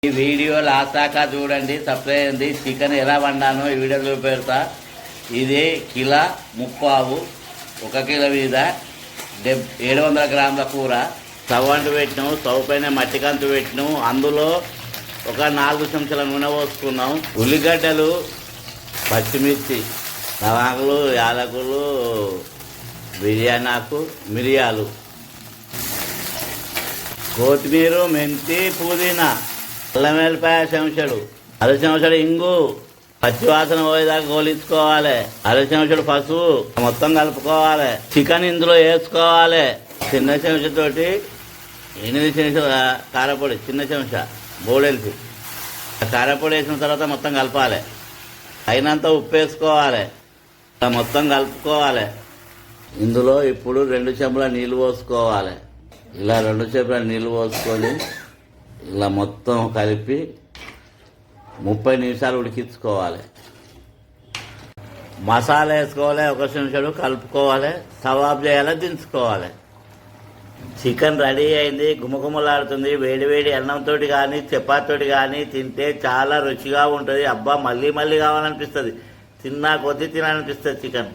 ఈ video last దాకా చూడండి, సబ్స్క్రైబ్ చేయండి. చికెన్ ఎలా వండానో ఈ వీడియో చూపెడతా. ఇది కిలో ముప్పావు, 1 కిలో మీద 700 గ్రాముల కూర. స్టవ్ అంటు పెట్టినాం, స్టవ్ పైన మట్టి కంతు పెట్టినాం. అందులో ఒక 4 చెంచాల నూనె పోసుకున్నాం. ఉల్లిగడ్డలు, పచ్చిమిర్చి, లవంగాలు, యాలకులు, బిర్యానీ ఆకు, మిరియాలు, కొత్తిమీర, మెంతి, పుదీనా, అల్లం వెల్లిపాయ చెంచాడు, 1/2 చెంచాడు ఇంగు, పచ్చివాసన పోయేదాకా గోలించుకోవాలి. 1/2 చెంచాడు పసుపు, మొత్తం కలుపుకోవాలి. చికెన్ ఇందులో వేసుకోవాలి. చిన్న చెంచాతోటి 8 చెంచాల కారపొడి, చిన్న చెంచా బోడెలిసి కారపొడి వేసిన తర్వాత మొత్తం కలపాలి. అయినంత ఉప్పు వేసుకోవాలి. మొత్తం కలుపుకోవాలి. ఇందులో ఇప్పుడు 2 చెంచాల నీళ్ళు పోసుకోవాలి. ఇలా 2 చెంచాల నీళ్ళు పోసుకొని ఇలా మొత్తం కలిపి 30 నిమిషాలు ఉడికించుకోవాలి. మసాలా వేసుకోవాలి. 1 చెంచాడు కలుపుకోవాలి. సవాబ్ చేయాలి, దించుకోవాలి. చికెన్ రెడీ అయింది, గుమగుమలాడుతుంది. వేడివేడి అన్నంతో కానీ చపాతీతో కానీ తింటే చాలా రుచిగా ఉంటుంది. అబ్బా, మళ్ళీ మళ్ళీ కావాలనిపిస్తుంది. తిన్నా కొద్దీ తినాలనిపిస్తుంది చికెన్.